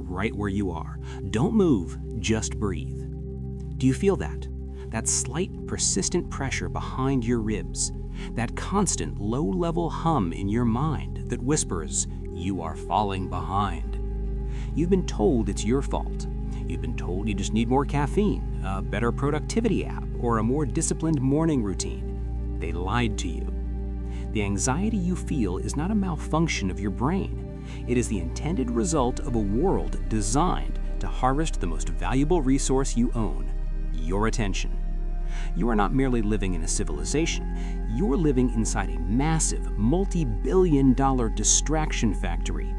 right where you are. Don't move, just breathe. Do you feel that? That slight, persistent pressure behind your ribs, that constant low-level hum in your mind that whispers, you are falling behind. You've been told it's your fault. You've been told you just need more caffeine, a better productivity app, or a more disciplined morning routine. They lied to you. The anxiety you feel is not a malfunction of your brain. It is the intended result of a world designed to harvest the most valuable resource you own, your attention. You are not merely living in a civilization. You're living inside a massive, multi-billion-dollar distraction factory.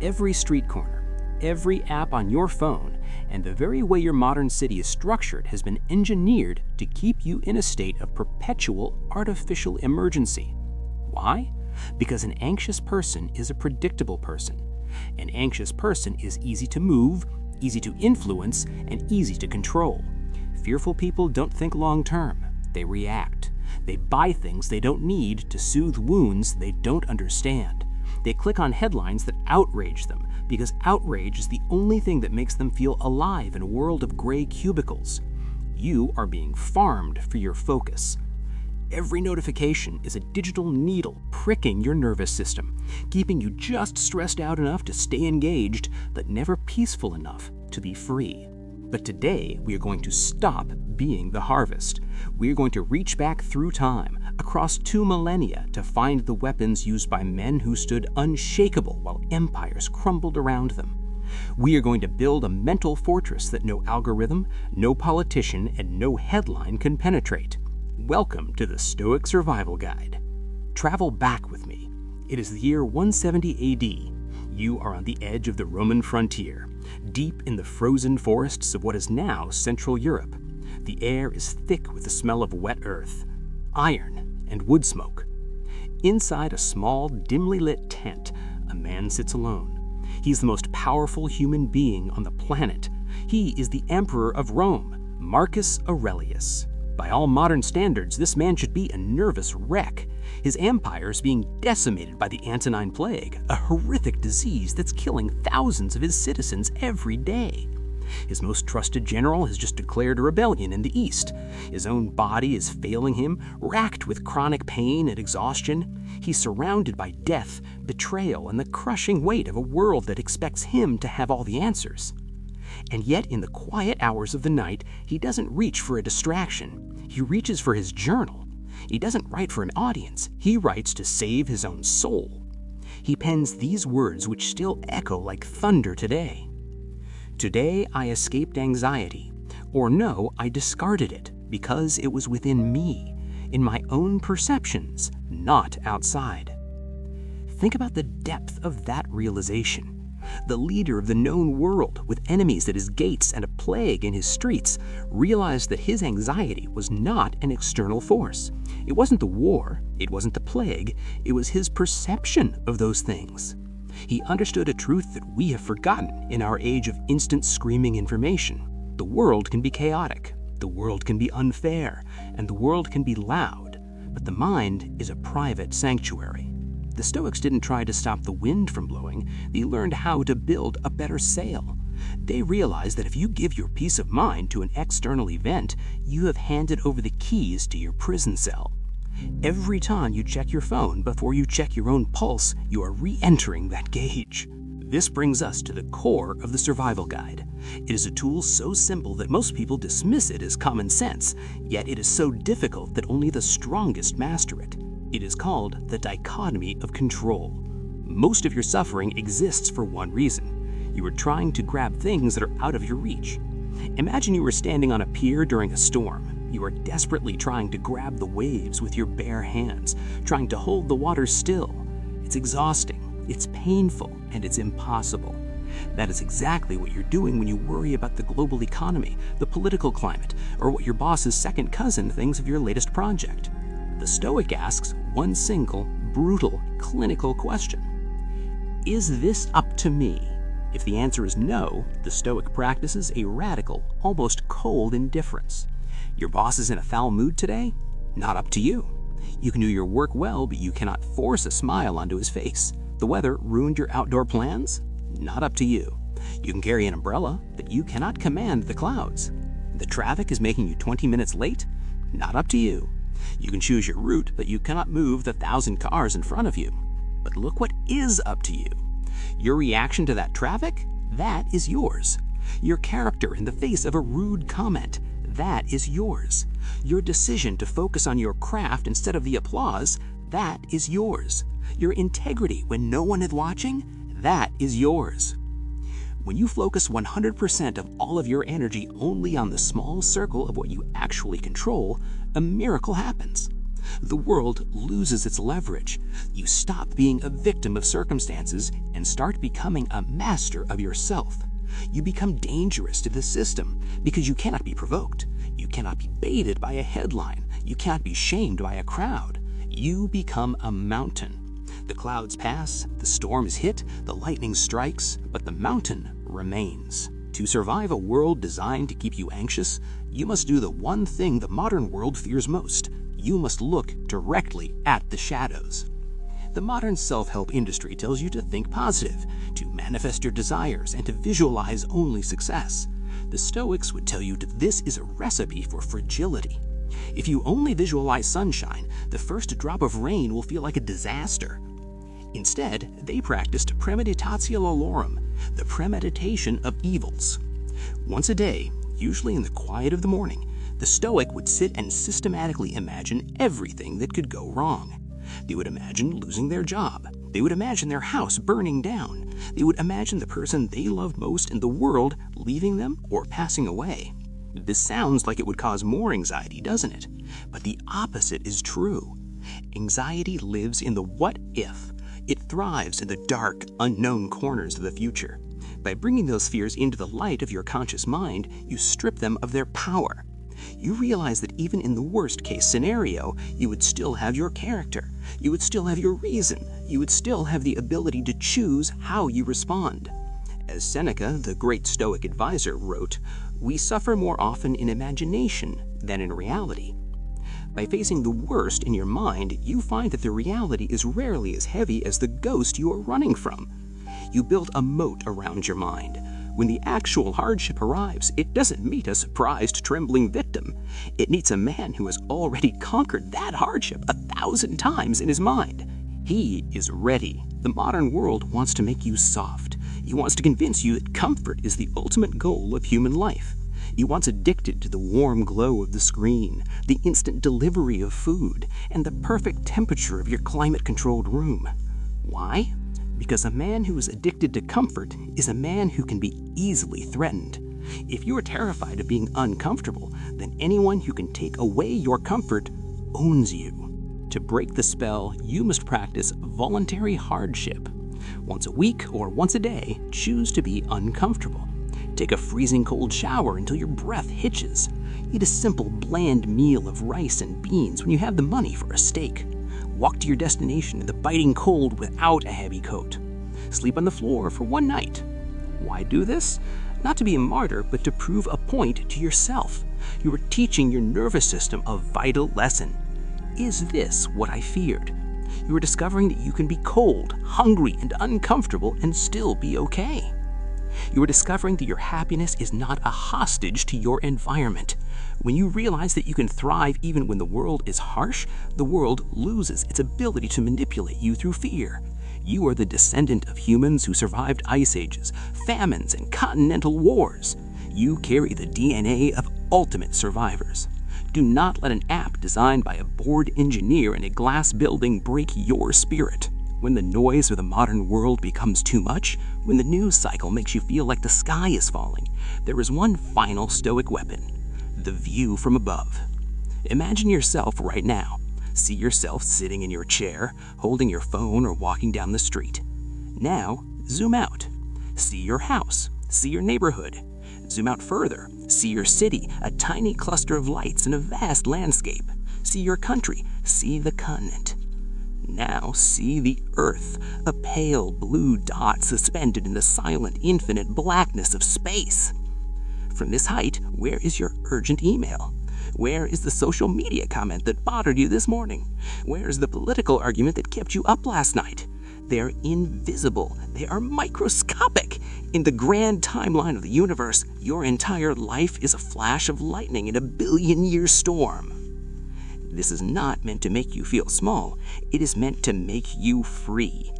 Every street corner, every app on your phone, and the very way your modern city is structured has been engineered to keep you in a state of perpetual artificial emergency. Why? Because an anxious person is a predictable person. An anxious person is easy to move, easy to influence, and easy to control. Fearful people don't think long-term. They react. They buy things they don't need to soothe wounds they don't understand. They click on headlines that outrage them, because outrage is the only thing that makes them feel alive in a world of gray cubicles. You are being farmed for your focus. Every notification is a digital needle pricking your nervous system, keeping you just stressed out enough to stay engaged, but never peaceful enough to be free. But today, we are going to stop being the harvest. We are going to reach back through time, across 2 millennia, to find the weapons used by men who stood unshakable while empires crumbled around them. We are going to build a mental fortress that no algorithm, no politician, and no headline can penetrate. Welcome to the Stoic Survival Guide. Travel back with me. It is the year 170 AD. You are on the edge of the Roman frontier, deep in the frozen forests of what is now Central Europe. The air is thick with the smell of wet earth, iron, and wood smoke. Inside a small, dimly lit tent, a man sits alone. He's the most powerful human being on the planet. He is the Emperor of Rome, Marcus Aurelius. By all modern standards, this man should be a nervous wreck. His empire is being decimated by the Antonine Plague, a horrific disease that's killing thousands of his citizens every day. His most trusted general has just declared a rebellion in the east. His own body is failing him, racked with chronic pain and exhaustion. He's surrounded by death, betrayal, and the crushing weight of a world that expects him to have all the answers. And yet, in the quiet hours of the night, he doesn't reach for a distraction. He reaches for his journal. He doesn't write for an audience. He writes to save his own soul. He pens these words which still echo like thunder today. Today I escaped anxiety, or no, I discarded it because it was within me, in my own perceptions, not outside. Think about the depth of that realization. The leader of the known world, with enemies at his gates and a plague in his streets, realized that his anxiety was not an external force. It wasn't the war, it wasn't the plague, it was his perception of those things. He understood a truth that we have forgotten in our age of instant screaming information. The world can be chaotic, the world can be unfair, and the world can be loud, but the mind is a private sanctuary. The Stoics didn't try to stop the wind from blowing, they learned how to build a better sail. They realized that if you give your peace of mind to an external event, you have handed over the keys to your prison cell. Every time you check your phone before you check your own pulse, you are re-entering that cage. This brings us to the core of the Survival Guide. It is a tool so simple that most people dismiss it as common sense, yet it is so difficult that only the strongest master it. It is called the Dichotomy of Control. Most of your suffering exists for one reason. You are trying to grab things that are out of your reach. Imagine you were standing on a pier during a storm. You are desperately trying to grab the waves with your bare hands, trying to hold the water still. It's exhausting, it's painful, and it's impossible. That is exactly what you're doing when you worry about the global economy, the political climate, or what your boss's second cousin thinks of your latest project. The Stoic asks one single, brutal, clinical question. Is this up to me? If the answer is no, the Stoic practices a radical, almost cold indifference. Your boss is in a foul mood today? Not up to you. You can do your work well, but you cannot force a smile onto his face. The weather ruined your outdoor plans? Not up to you. You can carry an umbrella, but you cannot command the clouds. The traffic is making you 20 minutes late? Not up to you. You can choose your route, but you cannot move the 1,000 cars in front of you. But look what is up to you. Your reaction to that traffic? That is yours. Your character in the face of a rude comment? That is yours. Your decision to focus on your craft instead of the applause? That is yours. Your integrity when no one is watching? That is yours. When you focus 100% of all of your energy only on the small circle of what you actually control, a miracle happens. The world loses its leverage. You stop being a victim of circumstances and start becoming a master of yourself. You become dangerous to the system because you cannot be provoked. You cannot be baited by a headline. You can't be shamed by a crowd. You become a mountain. The clouds pass, the storm is hit, the lightning strikes, but the mountain remains. To survive a world designed to keep you anxious, you must do the one thing the modern world fears most. You must look directly at the shadows. The modern self-help industry tells you to think positive, to manifest your desires, and to visualize only success. The Stoics would tell you that this is a recipe for fragility. If you only visualize sunshine, the first drop of rain will feel like a disaster. Instead, they practiced Premeditatio Malorum, the premeditation of evils. Once a day, usually in the quiet of the morning, the Stoic would sit and systematically imagine everything that could go wrong. They would imagine losing their job. They would imagine their house burning down. They would imagine the person they loved most in the world leaving them or passing away. This sounds like it would cause more anxiety, doesn't it? But the opposite is true. Anxiety lives in the what if. It thrives in the dark, unknown corners of the future. By bringing those fears into the light of your conscious mind, you strip them of their power. You realize that even in the worst-case scenario, you would still have your character. You would still have your reason. You would still have the ability to choose how you respond. As Seneca, the great Stoic advisor, wrote, "We suffer more often in imagination than in reality." By facing the worst in your mind, you find that the reality is rarely as heavy as the ghost you are running from. You build a moat around your mind. When the actual hardship arrives, it doesn't meet a surprised, trembling victim. It meets a man who has already conquered that hardship 1,000 times in his mind. He is ready. The modern world wants to make you soft. He wants to convince you that comfort is the ultimate goal of human life. He wants addicted to the warm glow of the screen, the instant delivery of food, and the perfect temperature of your climate-controlled room. Why? Because a man who is addicted to comfort is a man who can be easily threatened. If you are terrified of being uncomfortable, then anyone who can take away your comfort owns you. To break the spell, you must practice voluntary hardship. Once a week or once a day, choose to be uncomfortable. Take a freezing cold shower until your breath hitches. Eat a simple, bland meal of rice and beans when you have the money for a steak. Walk to your destination in the biting cold without a heavy coat. Sleep on the floor for one night. Why do this? Not to be a martyr, but to prove a point to yourself. You are teaching your nervous system a vital lesson. Is this what I feared? You are discovering that you can be cold, hungry, and uncomfortable and still be okay. You are discovering that your happiness is not a hostage to your environment. When you realize that you can thrive even when the world is harsh, the world loses its ability to manipulate you through fear. You are the descendant of humans who survived ice ages, famines, and continental wars. You carry the DNA of ultimate survivors. Do not let an app designed by a bored engineer in a glass building break your spirit. When the noise of the modern world becomes too much, when the news cycle makes you feel like the sky is falling, there is one final Stoic weapon: the view from above. Imagine yourself right now. See yourself sitting in your chair, holding your phone, or walking down the street. Now, zoom out. See your house. See your neighborhood. Zoom out further. See your city, a tiny cluster of lights in a vast landscape. See your country. See the continent. Now see the Earth, a pale blue dot suspended in the silent, infinite blackness of space. From this height, where is your urgent email? Where is the social media comment that bothered you this morning? Where is the political argument that kept you up last night? They're invisible. They are microscopic. In the grand timeline of the universe, your entire life is a flash of lightning in a billion-year storm. This is not meant to make you feel small. It is meant to make you free.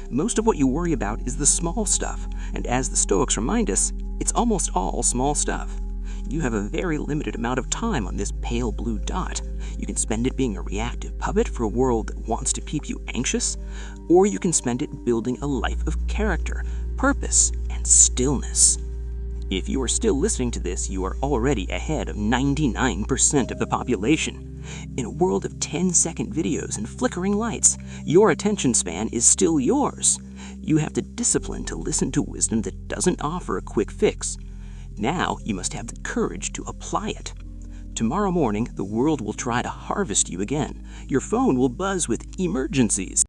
Most of what you worry about is the small stuff, and as the Stoics remind us, it's almost all small stuff. You have a very limited amount of time on this pale blue dot. You can spend it being a reactive puppet for a world that wants to keep you anxious, or you can spend it building a life of character, purpose, and stillness. If you are still listening to this, you are already ahead of 99% of the population. In a world of 10-second videos and flickering lights, your attention span is still yours. You have the discipline to listen to wisdom that doesn't offer a quick fix. Now you must have the courage to apply it. Tomorrow morning, the world will try to harvest you again. Your phone will buzz with emergencies.